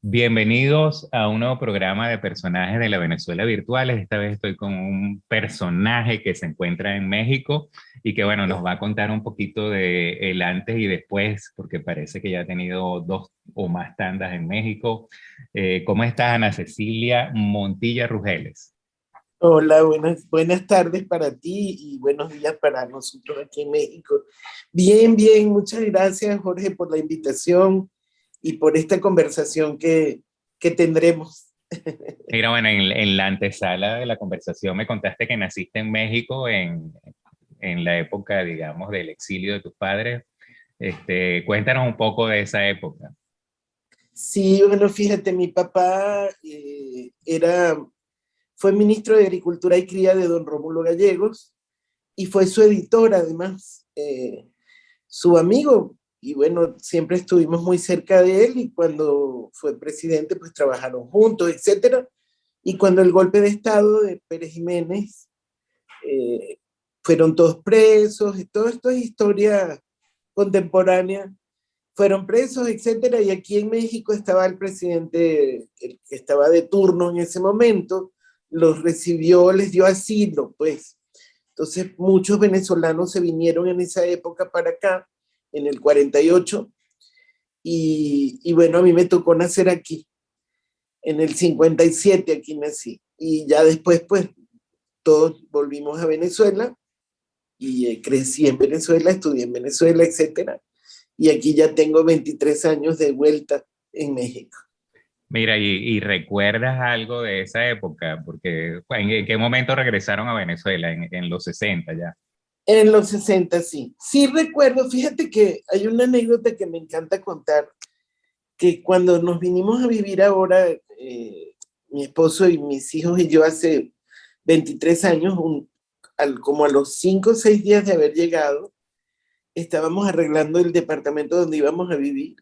Bienvenidos a un nuevo programa de personajes de la Venezuela Virtuales. Esta vez estoy con un personaje que se encuentra en México y que, bueno, nos va a contar un poquito de el antes y después, porque parece que ya ha tenido dos o más tandas en México. ¿Cómo estás, Ana Cecilia Montilla Rugeles? Hola, buenas tardes para ti y buenos días para nosotros aquí en México. Bien, bien, muchas gracias, Jorge, por la invitación y por esta conversación que tendremos. Mira, bueno, en la antesala de la conversación me contaste que naciste en México en la época, digamos, del exilio de tus padres. Cuéntanos un poco de esa época. Sí, bueno, fíjate, mi papá fue ministro de Agricultura y Cría de don Rómulo Gallegos y fue su editor, además, su amigo. Y bueno, siempre estuvimos muy cerca de él y cuando fue presidente, pues trabajaron juntos, etcétera. Y cuando el golpe de Estado de Pérez Jiménez, eh, fueron todos presos, y todo esto es historia contemporánea, fueron presos, etcétera, y aquí en México estaba el presidente, el que estaba de turno en ese momento, los recibió, les dio asilo, pues. Entonces muchos venezolanos se vinieron en esa época para acá, en el 48, y bueno, a mí me tocó nacer aquí, en el 57 aquí nací, y ya después pues todos volvimos a Venezuela, y crecí en Venezuela, estudié en Venezuela, etcétera. Y aquí ya tengo 23 años de vuelta en México. Mira, y recuerdas algo de esa época? Porque ¿en qué momento regresaron a Venezuela? En los 60 ya. En los 60 sí. Sí recuerdo, fíjate que hay una anécdota que me encanta contar, que cuando nos vinimos a vivir ahora, mi esposo y mis hijos y yo hace 23 años, como a los 5 o 6 días de haber llegado, estábamos arreglando el departamento donde íbamos a vivir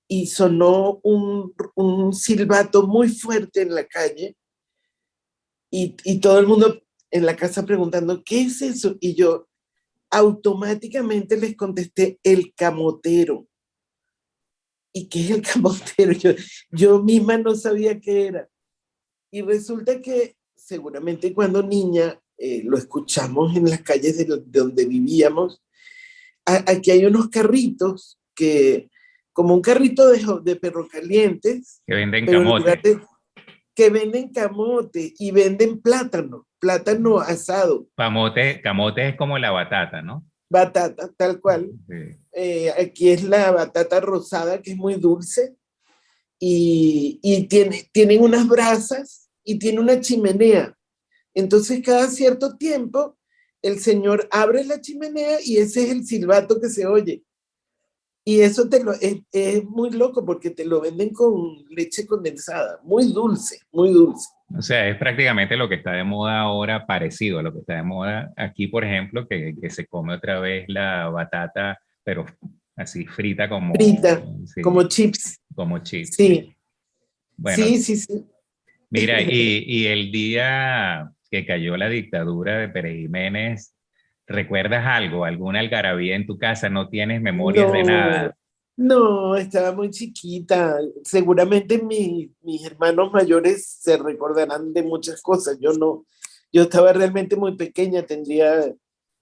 y sonó un silbato muy fuerte en la calle y todo el mundo en la casa preguntando, ¿qué es eso? Y yo automáticamente les contesté, el camotero. ¿Y qué es el camotero? Yo misma no sabía qué era. Y resulta que seguramente cuando niña lo escuchamos en las calles de donde vivíamos. Aquí hay unos carritos como un carrito de perro calientes, Que venden pero en lugar camote. de que venden camote y venden plátano asado, Camote es como la batata, ¿no? batata, tal cual. Sí. Aquí es la batata rosada, que es muy dulce, y tienen unas brasas y tiene una chimenea. Entonces, cada cierto tiempo, el señor abre la chimenea y ese es el silbato que se oye. Y eso es muy loco porque te lo venden con leche condensada, muy dulce, muy dulce. O sea, es prácticamente lo que está de moda ahora, parecido a lo que está de moda aquí, por ejemplo, que se come otra vez la batata, pero así frita Frita, como, sí, como chips. como chips, sí. Sí, Bueno, sí, sí, sí. mira, y el día que cayó la dictadura de Pérez Jiménez, ¿recuerdas algo? ¿Alguna algarabía en tu casa? ¿No tienes memorias de No, nada? no, estaba muy chiquita. Seguramente mis hermanos mayores se recordarán de muchas cosas. Yo no, yo estaba realmente muy pequeña, tendría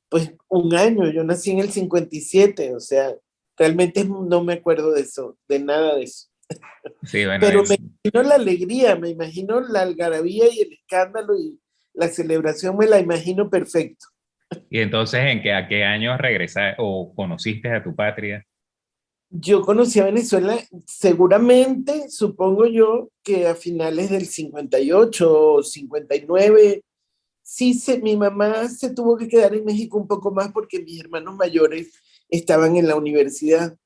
pues un año, yo nací en el 57, o sea, realmente no me acuerdo de eso, de nada de eso. Sí, bueno, Pero me imagino la alegría, me imagino la algarabía y el escándalo y la celebración, me la imagino perfecto. y entonces, a qué años regresaste o conociste a tu patria? Yo conocí a Venezuela, seguramente, supongo yo, que a finales del 58 o 59, sí, mi mamá se tuvo que quedar en México un poco más porque mis hermanos mayores estaban en la universidad.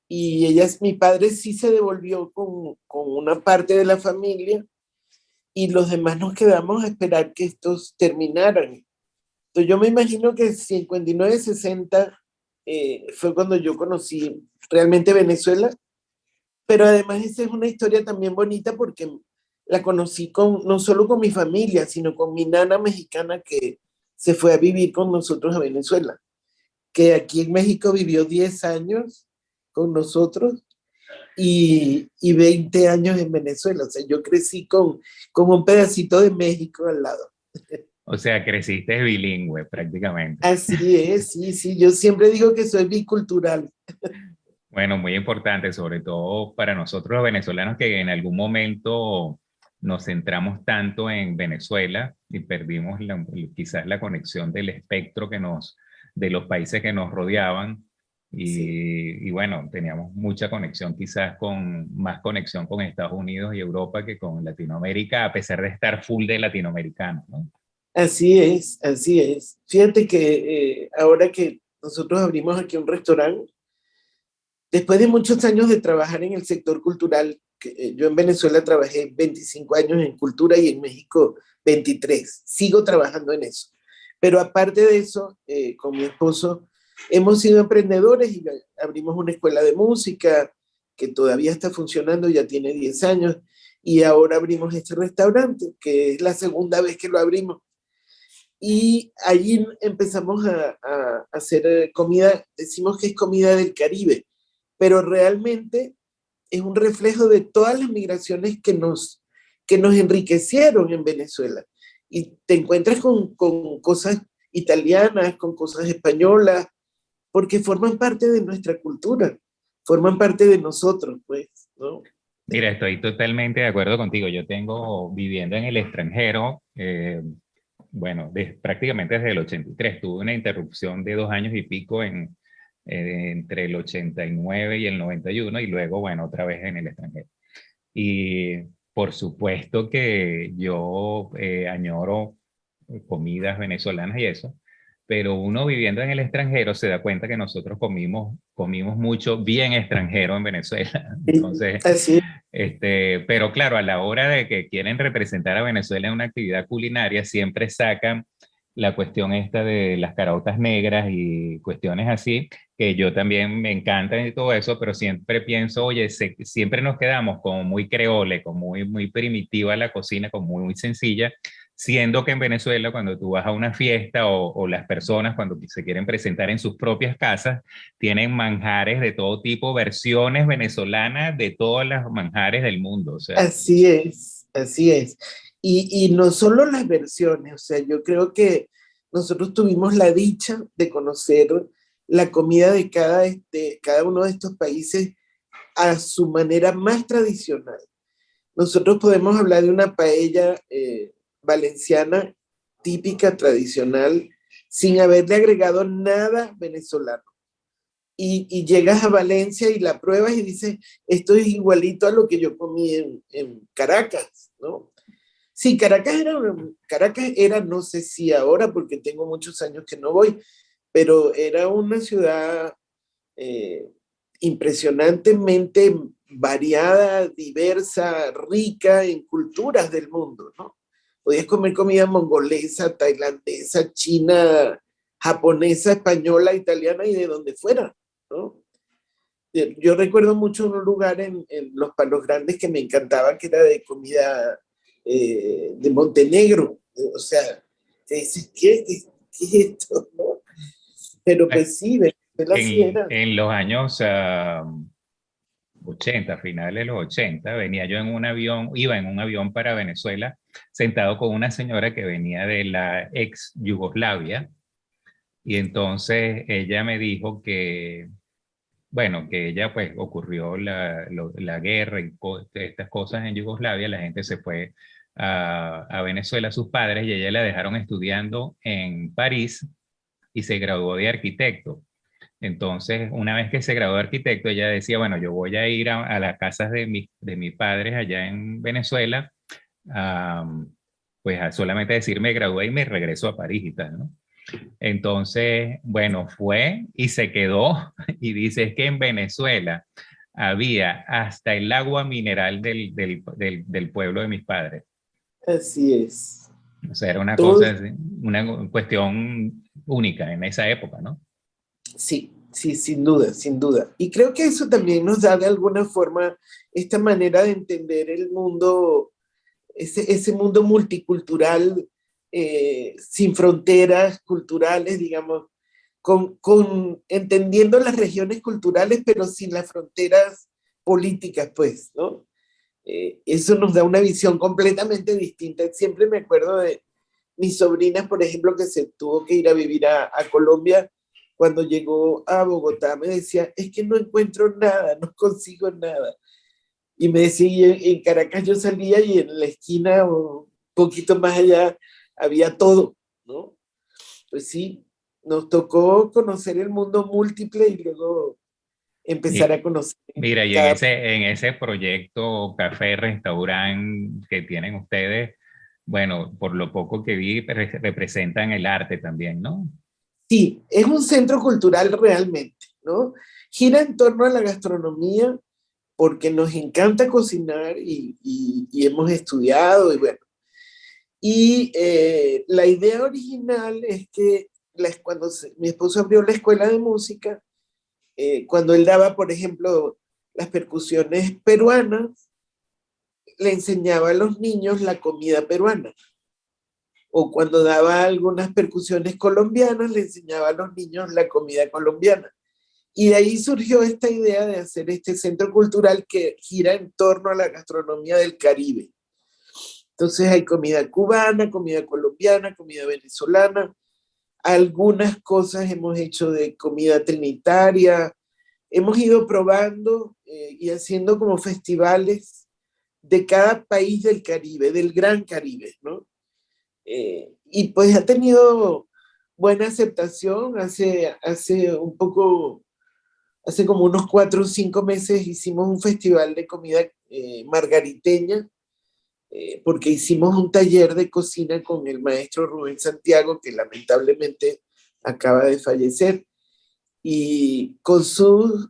Y mi padre sí se devolvió con una parte de la familia y los demás nos quedamos a esperar que estos terminaran. Entonces yo me imagino que 59, 60 fue cuando yo conocí realmente Venezuela, pero además esa es una historia también bonita porque la conocí no solo con mi familia, sino con mi nana mexicana que se fue a vivir con nosotros a Venezuela, que aquí en México vivió 10 años con nosotros y 20 años en Venezuela. O sea, yo crecí con un pedacito de México al lado. O sea, creciste bilingüe prácticamente. Así es, sí, sí. Yo siempre digo que soy bicultural. Bueno, muy importante, sobre todo para nosotros los venezolanos que en algún momento nos centramos tanto en Venezuela y perdimos quizás la conexión del espectro de los países que nos rodeaban. Sí, Y bueno, teníamos mucha conexión, quizás más conexión con Estados Unidos y Europa que con Latinoamérica, a pesar de estar full de latinoamericanos, ¿no? así es, así es. Fíjate que ahora que nosotros abrimos aquí un restaurante, después de muchos años de trabajar en el sector cultural, yo en Venezuela trabajé 25 años en cultura y en México 23. Sigo trabajando en eso. Pero aparte de eso, con mi esposo, hemos sido emprendedores y abrimos una escuela de música que todavía está funcionando, ya tiene 10 años, y ahora abrimos este restaurante, que es la segunda vez que lo abrimos. Y allí empezamos a hacer comida, decimos que es comida del Caribe, pero realmente es un reflejo de todas las migraciones que nos enriquecieron en Venezuela. Y te encuentras con cosas italianas, con cosas españolas, porque forman parte de nuestra cultura, forman parte de nosotros, pues, ¿no? Mira, estoy totalmente de acuerdo contigo. Yo tengo viviendo en el extranjero, bueno, prácticamente desde el 83. Tuve una interrupción de 2 años y pico entre el 89 y el 91 y luego, bueno, otra vez en el extranjero. Y por supuesto que yo añoro comidas venezolanas y eso, pero uno viviendo en el extranjero se da cuenta que nosotros comimos mucho bien extranjero en Venezuela. Entonces, Así, pero claro, a la hora de que quieren representar a Venezuela en una actividad culinaria, siempre sacan la cuestión esta de las caraotas negras y cuestiones así, que yo también me encantan y todo eso, pero siempre pienso, oye, siempre nos quedamos como muy creole, como muy primitiva la cocina, como muy sencilla, siendo que en Venezuela cuando tú vas a una fiesta o las personas cuando se quieren presentar en sus propias casas, tienen manjares de todo tipo, versiones venezolanas de todas las manjares del mundo, o sea. así es, así es. Y no solo las versiones, o sea, yo creo que nosotros tuvimos la dicha de conocer la comida de cada uno de estos países a su manera más tradicional. Nosotros podemos hablar de una paella valenciana típica, tradicional, sin haberle agregado nada venezolano. Y llegas a Valencia y la pruebas y dices, esto es igualito a lo que yo comí en Caracas, ¿no? Sí, Caracas era, no sé si ahora, porque tengo muchos años que no voy, pero era una ciudad eh, impresionantemente variada, diversa, rica en culturas del mundo, ¿no? Podías comer comida mongolesa, tailandesa, china, japonesa, española, italiana y de donde fuera, ¿no? Yo recuerdo mucho un lugar en Los Palos Grandes que me encantaba, que era de comida de Montenegro. O sea, te dices, ¿qué es esto? ¿No? Pero pues sí, Venezuela sí era. En los años 80, finales de los 80, venía yo en un avión, iba en un avión para Venezuela, sentado con una señora que venía de la ex Yugoslavia, y entonces ella me dijo que, bueno, que ella pues ocurrió la guerra y estas cosas en Yugoslavia, la gente se fue a Venezuela, sus padres, y ella la dejaron estudiando en París y se graduó de arquitecto. Entonces, una vez que se graduó de arquitecto, ella decía, bueno, yo voy a ir a las casas de mis padres allá en Venezuela, a, pues a solamente decir me gradué y me regreso a París y tal, ¿no? Entonces, bueno, fue y se quedó y dice es que en Venezuela había hasta el agua mineral del pueblo de mis padres. Así es. O sea, era una Todo, cosa, una cuestión única en esa época, ¿no? sí, sí, sin duda, sin duda. Y creo que eso también nos da de alguna forma esta manera de entender el mundo, ese mundo multicultural, sin fronteras culturales, digamos, entendiendo las regiones culturales, pero sin las fronteras políticas, pues, ¿no? Eso nos da una visión completamente distinta. Siempre me acuerdo de mis sobrinas, por ejemplo, que se tuvo que ir a vivir a Colombia. Cuando llegó a Bogotá me decía, es que no encuentro nada, no consigo nada. Y me decía, y en Caracas yo salía y en la esquina o un poquito más allá había todo, ¿no? Pues sí, nos tocó conocer el mundo múltiple y luego empezar Y, a conocer mira, y cada... en ese proyecto café, restaurante que tienen ustedes, bueno, por lo poco que vi, representan el arte también, ¿no? Sí, es un centro cultural realmente, ¿no? Gira en torno a la gastronomía porque nos encanta cocinar y hemos estudiado y bueno. Y la idea original es que mi esposo abrió la escuela de música, cuando él daba, por ejemplo, las percusiones peruanas, le enseñaba a los niños la comida peruana. O cuando daba algunas percusiones colombianas, le enseñaba a los niños la comida colombiana. Y de ahí surgió esta idea de hacer este centro cultural que gira en torno a la gastronomía del Caribe. Entonces hay comida cubana, comida colombiana, comida venezolana. Algunas cosas hemos hecho de comida trinitaria. Hemos ido probando y haciendo como festivales de cada país del Caribe, del Gran Caribe, ¿no? Y pues ha tenido buena aceptación. Hace un poco, hace como unos 4 o 5 meses hicimos un festival de comida margariteña, porque hicimos un taller de cocina con el maestro Rubén Santiago, que lamentablemente acaba de fallecer, y con su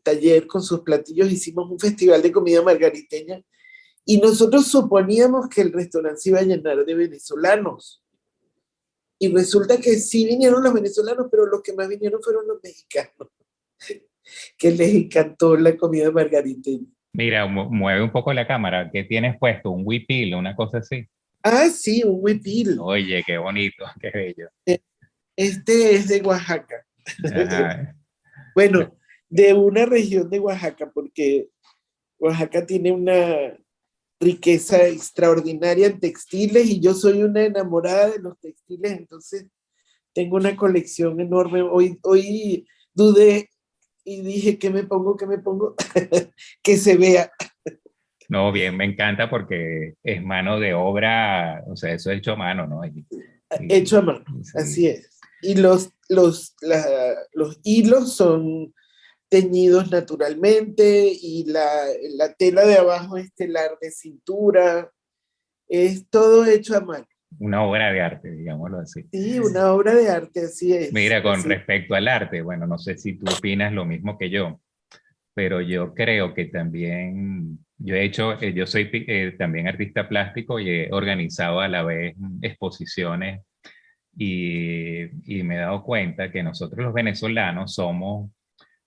taller, con sus platillos, hicimos un festival de comida margariteña, y nosotros suponíamos que el restaurante se iba a llenar de venezolanos, y resulta que sí vinieron los venezolanos, pero los que más vinieron fueron los mexicanos, que les encantó la comida margariteña. Mira, mueve un poco la cámara. ¿Qué tienes puesto? ¿Un huipil, una cosa así? Ah, sí, un huipil. Oye, qué bonito, qué bello. Este es de Oaxaca. Ajá. Bueno, de una región de Oaxaca, porque Oaxaca tiene una riqueza extraordinaria en textiles y yo soy una enamorada de los textiles, entonces tengo una colección enorme. Hoy dudé y dije, ¿qué me pongo? ¿Qué me pongo? Que se vea. No, bien, me encanta porque es mano de obra, o sea, eso es hecho a mano, ¿no? Hecho a mano, así Sí. es. Y los hilos son teñidos naturalmente y la tela de abajo es telar de cintura, es todo hecho a mano. Una obra de arte, digámoslo así. Sí, una obra de arte, así es. Mira, con Así. respecto al arte, bueno, no sé si tú opinas lo mismo que yo, pero yo creo que también, yo he hecho, yo soy también artista plástico y he organizado a la vez exposiciones y me he dado cuenta que nosotros los venezolanos somos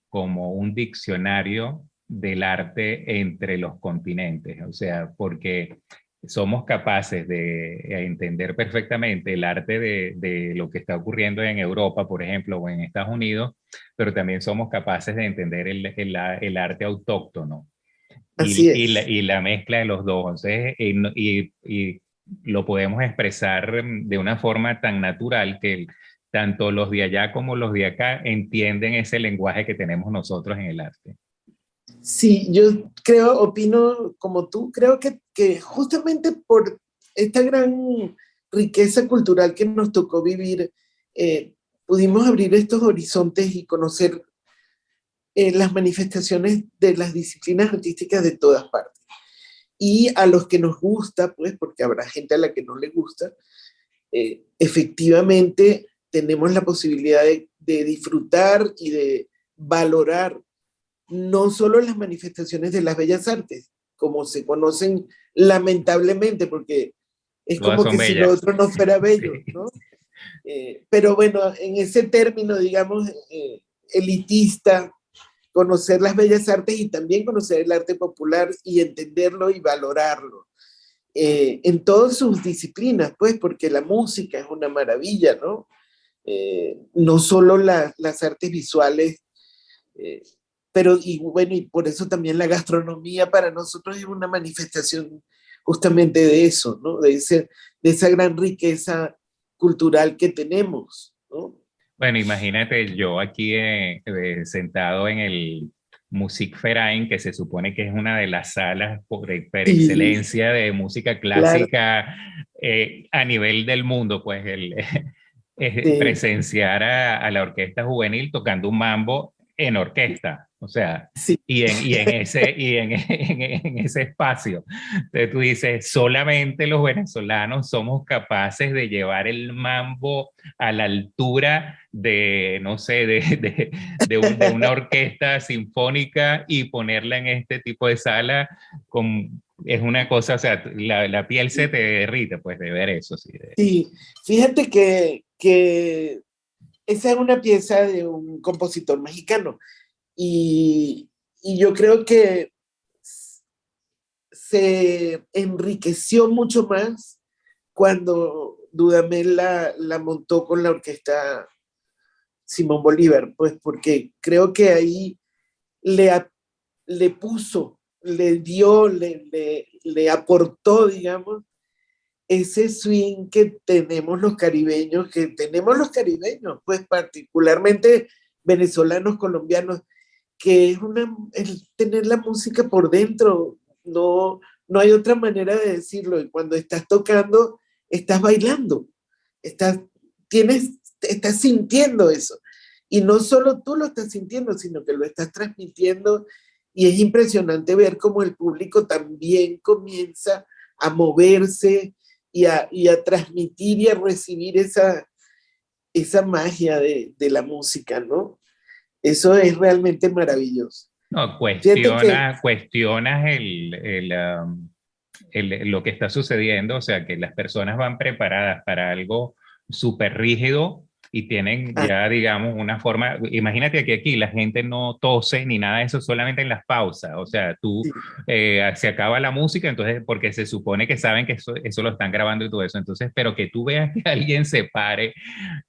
como un diccionario del arte entre los continentes, o sea, porque somos capaces de entender perfectamente el arte de lo que está ocurriendo en Europa, por ejemplo, o en Estados Unidos, pero también somos capaces de entender el arte autóctono Así y es. la mezcla de los dos. Entonces, y lo podemos expresar de una forma tan natural que tanto los de allá como los de acá entienden ese lenguaje que tenemos nosotros en el arte. Sí, yo creo, opino como tú, creo que justamente por esta gran riqueza cultural que nos tocó vivir, pudimos abrir estos horizontes y conocer las manifestaciones de las disciplinas artísticas de todas partes. Y a los que nos gusta, pues, porque habrá gente a la que no le gusta, efectivamente tenemos la posibilidad de disfrutar y de valorar no solo las manifestaciones de las bellas artes, como se conocen lamentablemente, porque es Todas como son que si lo bellas. otro no fuera bello, Sí. ¿no? Pero bueno, en ese término, digamos, elitista, conocer las bellas artes y también conocer el arte popular y entenderlo y valorarlo. En todas sus disciplinas, pues, porque la música es una maravilla, ¿no? No solo las artes visuales, eh, pero y bueno, y por eso también la gastronomía para nosotros es una manifestación justamente de eso, ¿no? De esa gran riqueza cultural que tenemos, ¿no? Bueno, imagínate yo aquí sentado en el Musikverein, que se supone que es una de las salas por Y excelencia de música claro, clásica a nivel del mundo, pues sí, presenciar a la orquesta juvenil tocando un mambo en orquesta, o sea, sí, en ese espacio. Entonces tú dices, solamente los venezolanos somos capaces de llevar el mambo a la altura de, no sé, de una orquesta sinfónica y ponerla en este tipo de sala, es una cosa, o sea, la piel se te derrite, pues, de ver eso, sí. sí. Fíjate que esa es una pieza de un compositor mexicano y yo creo que se enriqueció mucho más cuando Dudamel la montó con la orquesta Simón Bolívar, pues porque creo que ahí le, le puso, le dio, le aportó, digamos, ese swing que tenemos los caribeños, pues particularmente venezolanos, colombianos, que es tener la música por dentro, no, no hay otra manera de decirlo, y cuando estás tocando, estás bailando, estás, estás sintiendo eso, y no solo tú lo estás sintiendo, sino que lo estás transmitiendo, y es impresionante ver cómo el público también comienza a moverse y a transmitir y a recibir esa magia de la música, ¿no? Eso es realmente maravilloso. No, Fíjate que, cuestionas lo que está sucediendo, o sea, que las personas van preparadas para algo súper rígido y tienen ah, ya, digamos, una forma, imagínate que aquí la gente no tose ni nada de eso, solamente en las pausas, o sea, tú, sí, se acaba la música, entonces, porque se supone que saben que eso lo están grabando y todo eso, entonces, pero que tú veas que alguien se pare,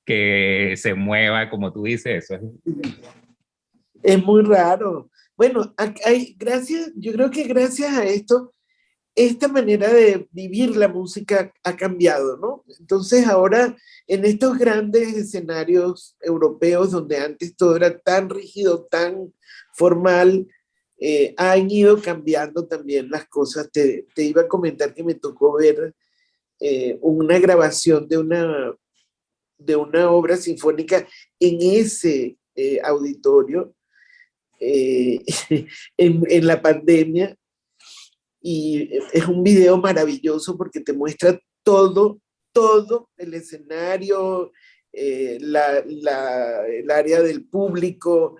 que se mueva, como tú dices, eso es... es muy raro. Bueno, gracias, yo creo que gracias a esto, esta manera de vivir la música ha cambiado, ¿no? Entonces ahora en estos grandes escenarios europeos donde antes todo era tan rígido, tan formal, han ido cambiando también las cosas. Te iba a comentar que me tocó ver una grabación de una obra sinfónica en ese auditorio en la pandemia y es un video maravilloso porque te muestra todo el escenario, el área del público,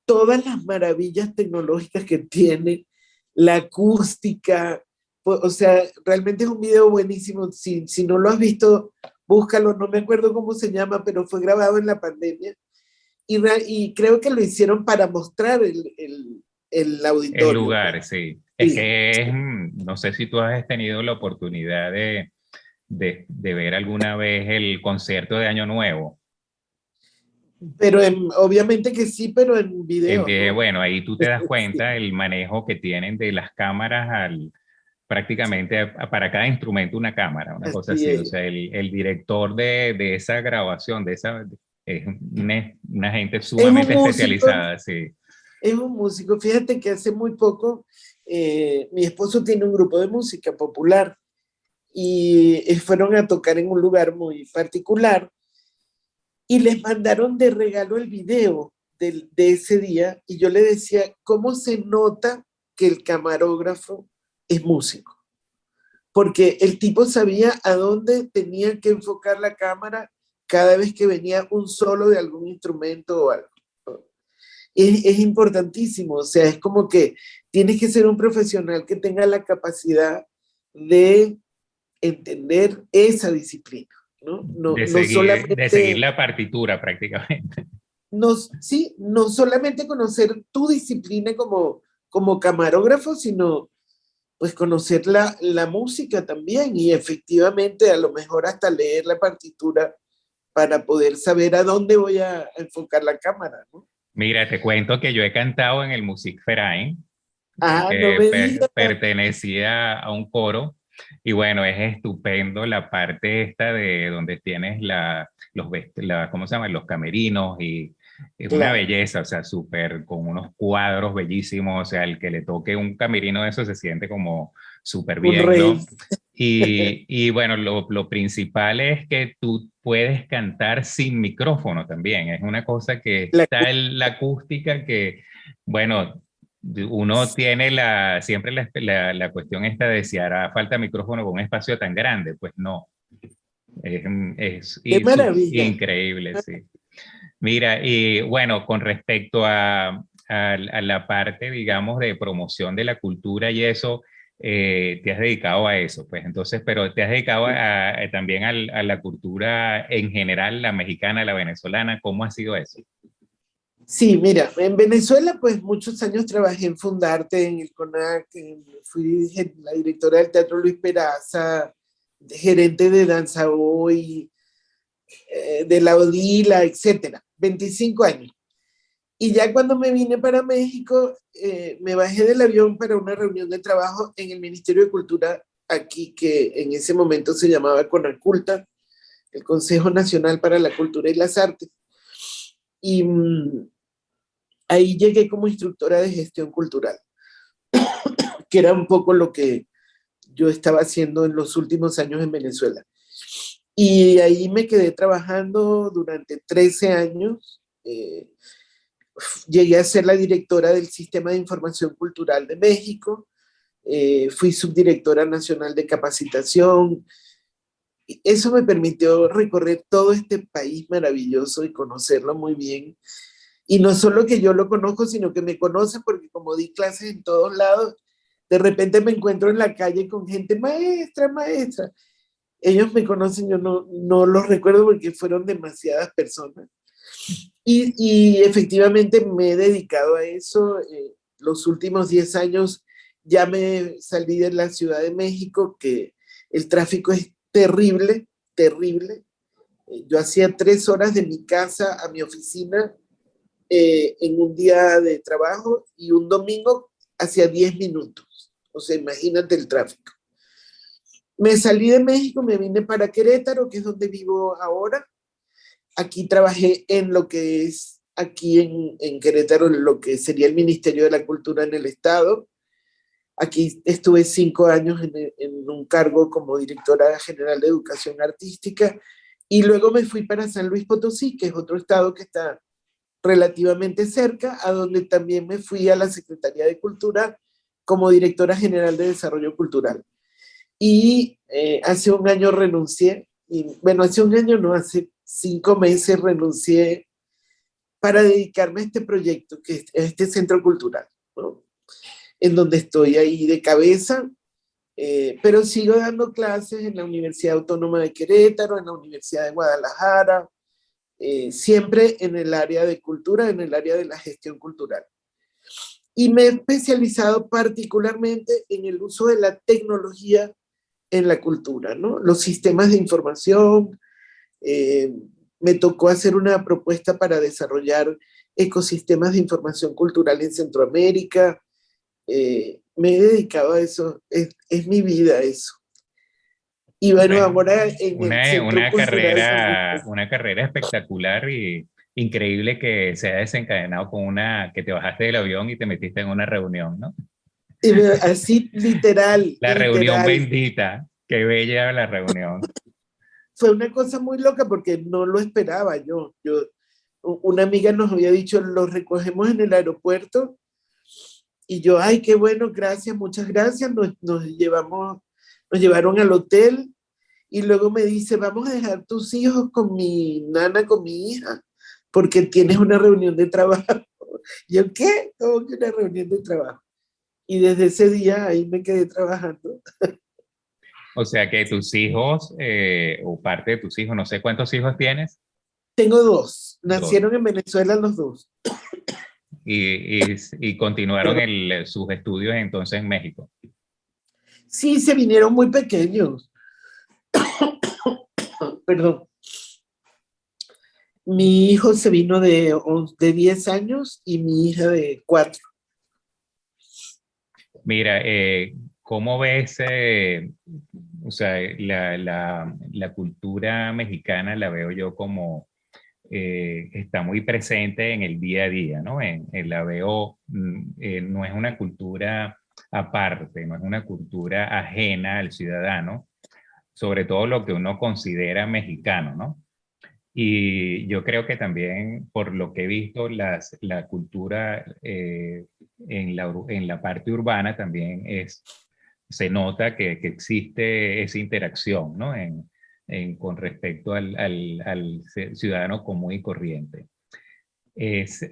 todas las maravillas tecnológicas que tiene, la acústica, o sea, realmente es un video buenísimo. Si no lo has visto, búscalo, no me acuerdo cómo se llama, pero fue grabado en la pandemia y creo que lo hicieron para mostrar el El auditorio. Pues. lugar, sí. Es Sí, que no sé si tú has tenido la oportunidad de ver alguna vez el concierto de Año Nuevo. pero obviamente que sí, pero en video, ¿no? Bueno, ahí tú te das Sí, cuenta el manejo que tienen de las cámaras prácticamente para cada instrumento una cámara, una cosa así así. O es. sea, el director de esa grabación, es una gente Es un sumamente músico, especializada, sí. es un músico. Fíjate que hace muy poco mi esposo tiene un grupo de música popular y fueron a tocar en un lugar muy particular y les mandaron de regalo el video de ese día y yo le decía, ¿cómo se nota que el camarógrafo es músico? Porque el tipo sabía a dónde tenía que enfocar la cámara cada vez que venía un solo de algún instrumento o algo. Es importantísimo, o sea, es como que tienes que ser un profesional que tenga la capacidad de entender esa disciplina, ¿no? No, no De seguir solamente, la partitura prácticamente. no, sí, no solamente conocer tu disciplina como camarógrafo, sino pues conocer la música también y efectivamente a lo mejor hasta leer la partitura para poder saber a dónde voy a enfocar la cámara, ¿no? Mira, te cuento que yo he cantado en el Musikverein, Ah, no porque me digas. pertenecía a un coro y bueno, es estupendo la parte esta de donde tienes ¿cómo se llama? Los camerinos y es una Claro, belleza, o sea, súper, con unos cuadros bellísimos, o sea, el que le toque un camerino de eso se siente como súper un bien, rey. ¿no? Y bueno, lo principal es que tú puedes cantar sin micrófono también, es una cosa que La- está en la acústica que, bueno, uno tiene siempre la cuestión esta de si hará falta micrófono con un espacio tan grande, pues no, qué maravilla. increíble, sí. Mira, y bueno, con respecto a la parte, digamos, de promoción de la cultura y eso, te has dedicado a eso, pues entonces, pero te has dedicado también a la cultura en general, la mexicana, la venezolana, ¿cómo ha sido eso? Sí, mira, en Venezuela, pues muchos años trabajé en Fundarte, en el CONAC, fui la directora del Teatro Luis Peraza, gerente de Danza Hoy, de la Odila, etcétera. 25 años. Y ya cuando me vine para México, me bajé del avión para una reunión de trabajo en el Ministerio de Cultura aquí, que en ese momento se llamaba CONACULTA, el Consejo Nacional para la Cultura y las Artes. Y ahí llegué como instructora de gestión cultural, que era un poco lo que yo estaba haciendo en los últimos años en Venezuela. Y ahí me quedé trabajando durante 13 años. Llegué a ser la directora del Sistema de Información Cultural de México. Fui subdirectora nacional de capacitación. Eso me permitió recorrer todo este país maravilloso y conocerlo muy bien. Y no solo que yo lo conozco, sino que me conocen porque como di clases en todos lados, de repente me encuentro en la calle con gente, maestra, maestra. Ellos me conocen, yo no los recuerdo porque fueron demasiadas personas. Y efectivamente me he dedicado a eso. Los últimos 10 años ya me salí de la Ciudad de México, que el tráfico es terrible, terrible. Yo hacía 3 horas de mi casa a mi oficina en un día de trabajo y un domingo hacía 10 minutos. O sea, imagínate el tráfico. Me salí de México, me vine para Querétaro, que es donde vivo ahora. Aquí trabajé en lo que es aquí en Querétaro, lo que sería el Ministerio de la Cultura en el Estado. Aquí estuve 5 años en un cargo como directora general de educación artística y luego me fui para San Luis Potosí, que es otro estado que está relativamente cerca, a donde también me fui a la Secretaría de Cultura como directora general de Desarrollo Cultural. Y hace un año renuncié, y bueno, hace un año no, hace 5 meses renuncié para dedicarme a este proyecto, que es este centro cultural, ¿no? En donde estoy ahí de cabeza, pero sigo dando clases en la Universidad Autónoma de Querétaro, en la Universidad de Guadalajara, siempre en el área de cultura, en el área de la gestión cultural. Y me he especializado particularmente en el uso de la tecnología en la cultura, ¿no? Los sistemas de información. eh, Me tocó hacer una propuesta para desarrollar ecosistemas de información cultural en Centroamérica. Me he dedicado a eso, es mi vida eso. Y bueno, Bueno, ahora en el Centro Cultural San Luis. una carrera espectacular y increíble que se haya desencadenado con que te bajaste del avión y te metiste en una reunión, ¿no? Así, literal, La reunión literal. bendita, qué bella la reunión. Fue una cosa muy loca porque no lo esperaba una amiga nos había dicho, lo recogemos en el aeropuerto y yo, ay, qué bueno, gracias, muchas gracias, nos llevaron al hotel y luego me dice, vamos a dejar tus hijos con mi nana, con mi hija, porque tienes una reunión de trabajo. Yo, ¿qué? ¿Cómo que una reunión de trabajo? Y desde ese día ahí me quedé trabajando. O sea que tus hijos, o parte de tus hijos, no sé cuántos hijos tienes, Tengo dos, dos, nacieron en Venezuela los dos. y continuaron sus estudios entonces en México. Sí, se vinieron muy pequeños, perdón. Mi hijo se vino de 10 años y mi hija de 4. Mira, ¿cómo ves, o sea, la cultura mexicana la veo yo como está muy presente en el día a día, ¿no? La veo, no es una cultura aparte, no es una cultura ajena al ciudadano, sobre todo lo que uno considera mexicano, ¿no? Y yo creo que también, por lo que he visto, la cultura en la parte urbana también se nota que existe esa interacción, ¿no? Con respecto al ciudadano común y corriente. Es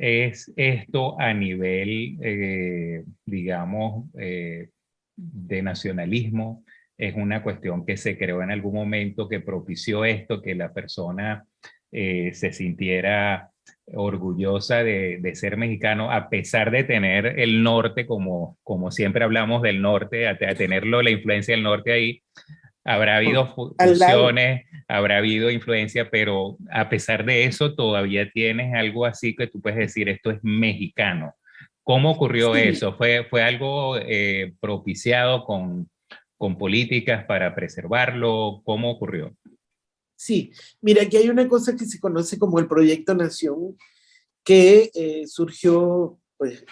esto a nivel, digamos, de nacionalismo, es una cuestión que se creó en algún momento que propició esto, que la persona se sintiera orgullosa de ser mexicano, a pesar de tener el norte, como siempre hablamos del norte, a tenerlo, la influencia del norte ahí. Habrá habido Al lado. fusiones, habrá habido influencia, pero a pesar de eso todavía tienes algo así que tú puedes decir, esto es mexicano. ¿Cómo ocurrió Sí, eso? ¿Fue algo propiciado con políticas para preservarlo? ¿Cómo ocurrió? sí. Mira, aquí hay una cosa que se conoce como el Proyecto Nación, que surgió pues,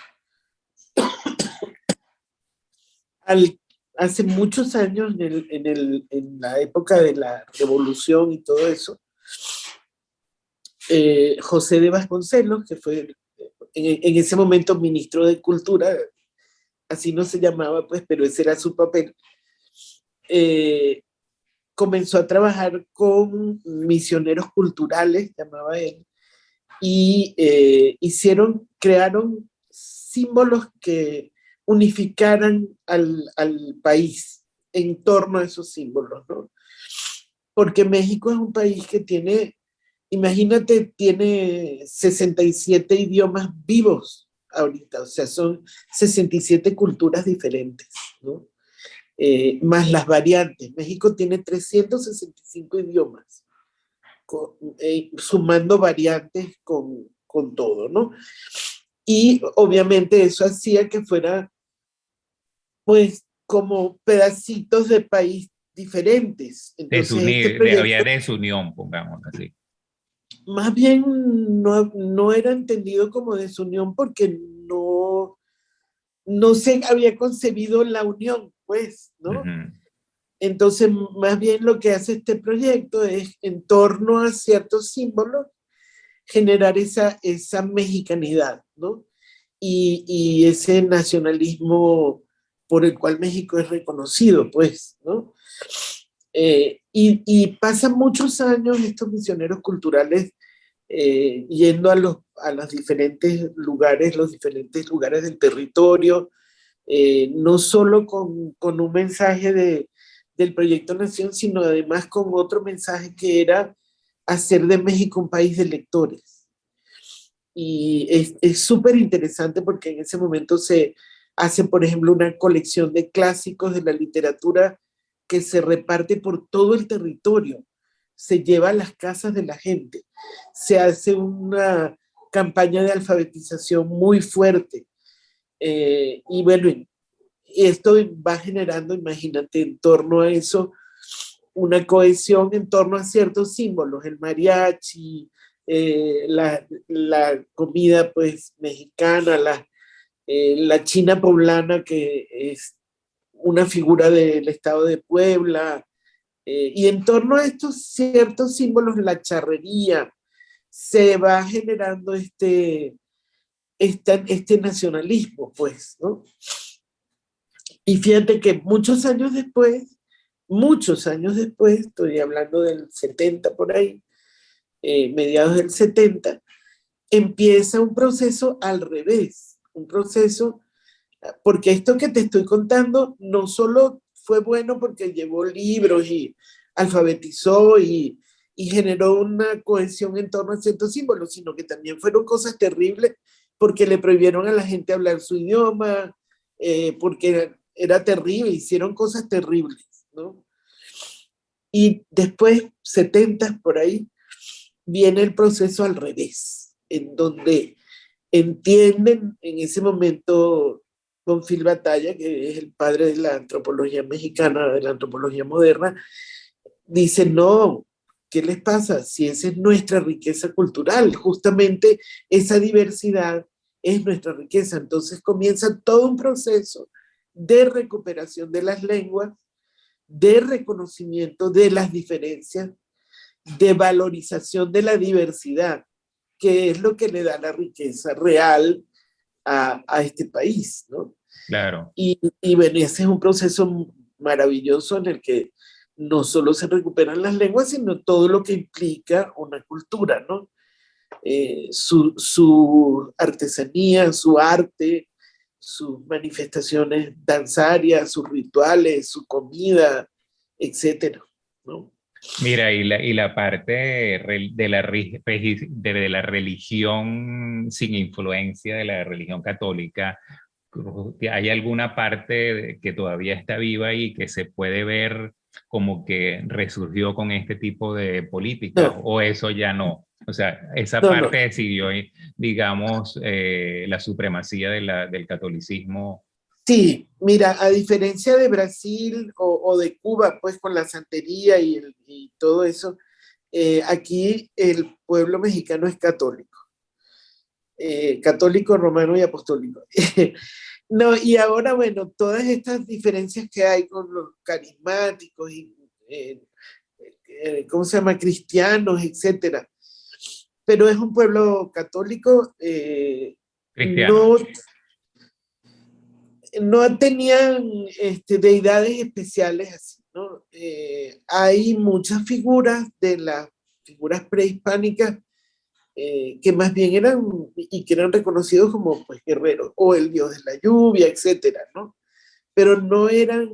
al, hace muchos años, en la época de la Revolución y todo eso. José de Vasconcelos, que fue en ese momento ministro de Cultura, así no se llamaba, pues, pero ese era su papel, eh, comenzó a trabajar con misioneros culturales, llamaba él, y crearon símbolos que unificaran al país en torno a esos símbolos, ¿no? Porque México es un país que tiene, imagínate, tiene 67 idiomas vivos ahorita, o sea, son 67 culturas diferentes, ¿no? Más las variantes. México tiene 365 idiomas, sumando variantes con todo, ¿no? Y obviamente eso hacía que fuera, pues, como pedacitos de país diferentes. Entonces, este Había proyecto desunión, pongamos así. más bien no era entendido como desunión porque no se había concebido la unión, pues, Uh ¿no? -huh. Entonces, más bien lo que hace este proyecto es, en torno a ciertos símbolos, generar esa mexicanidad, ¿no? Y ese nacionalismo por el cual México es reconocido, pues, ¿no? Y pasan muchos años estos misioneros culturales yendo a los diferentes lugares del territorio, no solo con un mensaje del Proyecto Nación, sino además con otro mensaje que era hacer de México un país de lectores. Y es súper interesante porque en ese momento se hace, por ejemplo, una colección de clásicos de la literatura que se reparte por todo el territorio, se lleva a las casas de la gente, se hace una campaña de alfabetización muy fuerte. Y bueno, esto va generando, imagínate, en torno a eso, una cohesión en torno a ciertos símbolos, el mariachi, la comida pues mexicana, la china poblana que es una figura del estado de Puebla, y en torno a estos ciertos símbolos, la charrería, se va generando este nacionalismo, pues, ¿no? Y fíjate que muchos años después, estoy hablando del 70 por ahí, mediados del 70, empieza un proceso al revés, un proceso, porque esto que te estoy contando no solo fue bueno porque llevó libros y alfabetizó y generó una cohesión en torno a ciertos símbolos, sino que también fueron cosas terribles porque le prohibieron a la gente hablar su idioma, porque era terrible, hicieron cosas terribles, ¿no? Y después, 70 por ahí, viene el proceso al revés, en donde entienden en ese momento Bonfil Batalla, que es el padre de la antropología mexicana, de la antropología moderna, dice, no, ¿qué les pasa? Si esa es nuestra riqueza cultural, justamente esa diversidad es nuestra riqueza. Entonces comienza todo un proceso de recuperación de las lenguas, de reconocimiento de las diferencias, de valorización de la diversidad, que es lo que le da la riqueza real a este país, ¿no? Claro. Y bueno, ese es un proceso maravilloso en el que no solo se recuperan las lenguas, sino todo lo que implica una cultura, ¿no? Su artesanía, su arte, sus manifestaciones danzarias, sus rituales, su comida, etcétera, ¿no? Mira, y la parte de la religión sin influencia de la religión católica, ¿hay alguna parte que todavía está viva y que se puede ver como que resurgió con este tipo de políticas, No, o eso ya no? O sea, esa no, no. parte decidió, digamos, la supremacía del catolicismo. Sí, mira, a diferencia de Brasil o de Cuba, pues con la santería y todo eso, aquí el pueblo mexicano es católico, católico, romano y apostólico. No, y ahora, bueno, todas estas diferencias que hay con los carismáticos y, ¿cómo se llama?, cristianos, etcétera. Pero es un pueblo católico, Cristiano. no, no tenían deidades especiales así, ¿no? Hay muchas figuras de las figuras prehispánicas que más bien eran y que eran reconocidos como pues, guerreros, o el dios de la lluvia, etcétera, ¿no? Pero no eran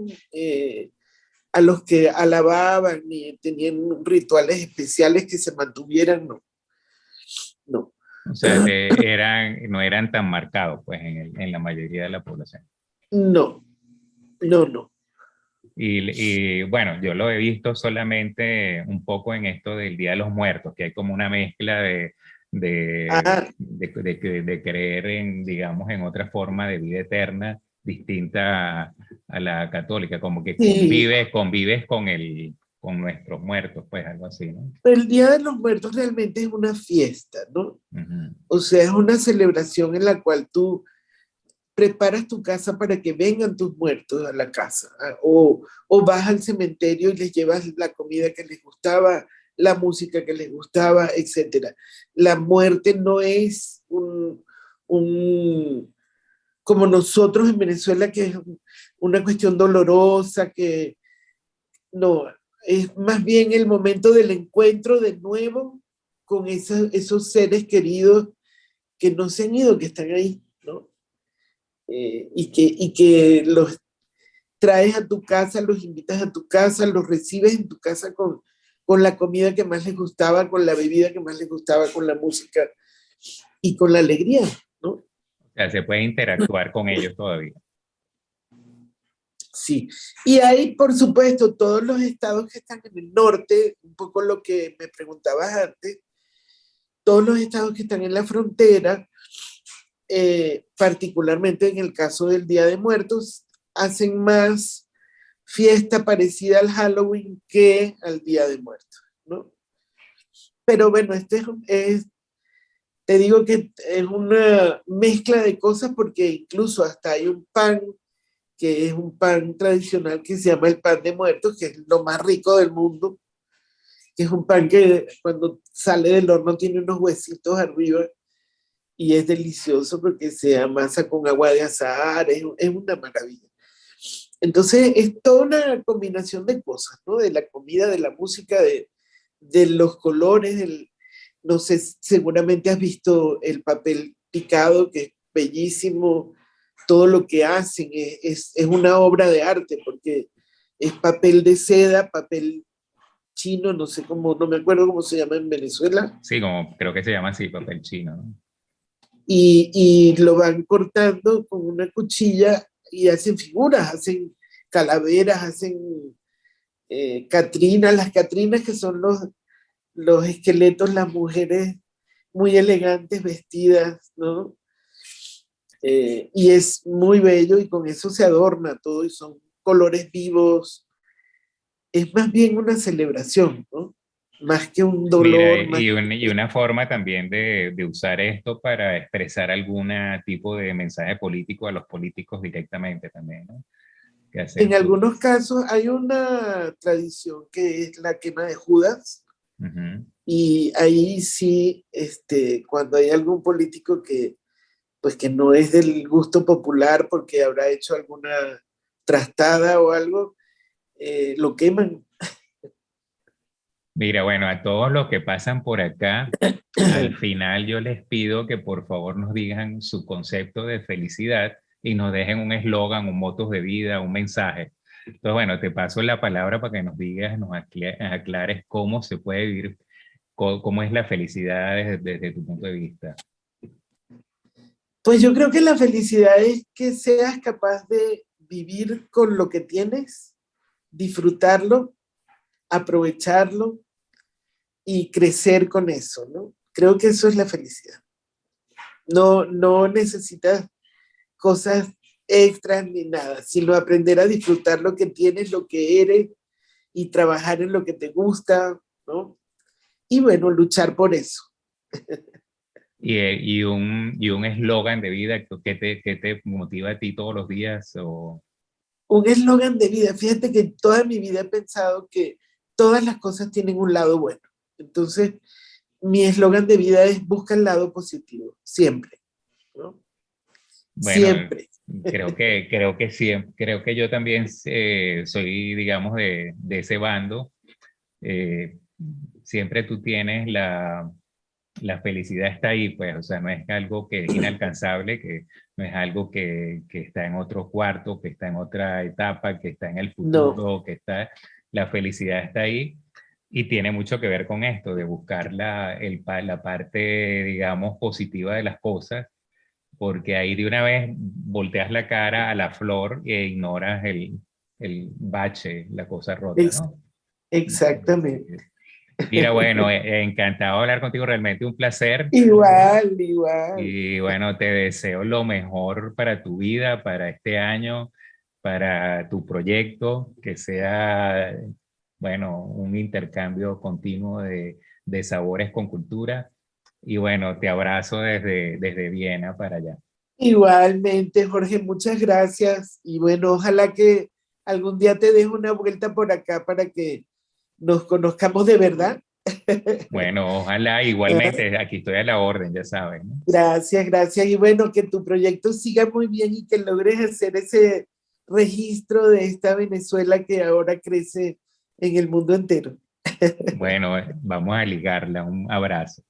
a los que alababan ni tenían rituales especiales que se mantuvieran, no, no. O sea, no eran tan marcados, pues, en la mayoría de la población. No, no, no. Y bueno, yo lo he visto solamente un poco en esto del Día de los Muertos, que hay como una mezcla Ah, de creer en, digamos, en otra forma de vida eterna distinta a la católica, como que sí, convives con nuestros muertos, pues algo así, ¿no? el Día de los Muertos realmente es una fiesta, ¿no? Ujú. O sea, es una celebración en la cual tú preparas tu casa para que vengan tus muertos a la casa, o vas al cementerio y les llevas la comida que les gustaba, la música que les gustaba, etcétera. La muerte no es un como nosotros en Venezuela, que es una cuestión dolorosa, que no, es más bien el momento del encuentro de nuevo con esos seres queridos no se han ido, que están ahí, ¿no? Y que los traes a tu casa, los invitas a tu casa, los recibes en tu casa con la comida que más les gustaba, con la bebida que más les gustaba, con la música y con la alegría, ¿no? O sea, se puede interactuar con ellos todavía. Sí. Y hay, por supuesto, todos los estados que están en el norte, un poco lo que me preguntabas antes, todos los estados que están en la frontera, particularmente en el caso del Día de Muertos, hacen más fiesta parecida al Halloween que al Día de Muertos, ¿no? Pero bueno, te digo que es una mezcla de cosas porque incluso hasta hay un pan que es un pan tradicional que se llama el pan de muertos, que es lo más rico del mundo, que es un pan que cuando sale del horno tiene unos huesitos arriba y es delicioso porque se amasa con agua de azahar, es una maravilla. Entonces es toda una combinación de cosas, ¿no? De la comida, de la música, de los colores, no sé, seguramente has visto el papel picado, que es bellísimo, todo lo que hacen es una obra de arte, porque es papel de seda, papel chino, no sé cómo, no me acuerdo cómo se llama en Venezuela, Sí, como creo que se llama así, papel chino, ¿no? y lo van cortando con una cuchilla y hacen figuras, hacen calaveras, hacen catrinas, las catrinas que son los esqueletos, las mujeres muy elegantes, vestidas, ¿no? Y es muy bello y con eso se adorna todo y son colores vivos. Es más bien una celebración, ¿no? Más que un Mira, dolor, más y que... una forma también de usar esto para expresar algún tipo de mensaje político a los políticos directamente también, ¿no? Que En hacen su... algunos casos hay una tradición que es la quema de Judas, Ujú. y ahí sí, cuando hay algún político que, pues que no es del gusto popular porque habrá hecho alguna trastada o algo, lo queman. Mira, bueno, a todos los que pasan por acá, al final yo les pido que por favor nos digan su concepto de felicidad y nos dejen un eslogan, un moto de vida, un mensaje. Entonces, bueno, te paso la palabra para que nos digas, nos aclares cómo se puede vivir, cómo es la felicidad desde tu punto de vista. Pues yo creo que la felicidad es que seas capaz de vivir con lo que tienes, disfrutarlo, aprovecharlo y crecer con eso, ¿no? Creo que eso es la felicidad. No, no necesitas cosas extras ni nada, sino aprender a disfrutar lo que tienes, lo que eres y trabajar en lo que te gusta, ¿no? Y bueno, luchar por eso. Y un eslogan de vida que te motiva a ti todos los días o... Un eslogan de vida. Fíjate que toda mi vida he pensado que todas las cosas tienen un lado bueno. Entonces, mi eslogan de vida es busca el lado positivo, siempre, ¿no? Bueno, Siempre. creo que sí, creo que yo también soy, digamos, de ese bando. Eh, Siempre tú tienes la felicidad está ahí, pues, o sea, no es algo que es inalcanzable, que no es algo que está en otro cuarto, que está en otra etapa, que está en el No, futuro, la felicidad está ahí y tiene mucho que ver con esto, de buscar la parte, digamos, positiva de las cosas porque ahí de una vez volteas la cara a la flor e ignoras el bache, la cosa rota, ex- ¿no? exactamente. Mira, bueno, encantado de hablar contigo, realmente un placer. Igual, igual. Y bueno, te deseo lo mejor para tu vida, para este año, para tu proyecto, que sea, bueno, un intercambio continuo de sabores con cultura. Y bueno, te abrazo desde Viena para allá. Igualmente, Jorge, muchas gracias. Y bueno, ojalá que algún día te des una vuelta por acá para que nos conozcamos de verdad. Bueno, ojalá igualmente, aquí estoy a la orden, ya saben, ¿no? Gracias, gracias. Y bueno, que tu proyecto siga muy bien y que logres hacer ese registro de esta Venezuela que ahora crece en el mundo entero. Bueno, vamos a ligarla. Un abrazo.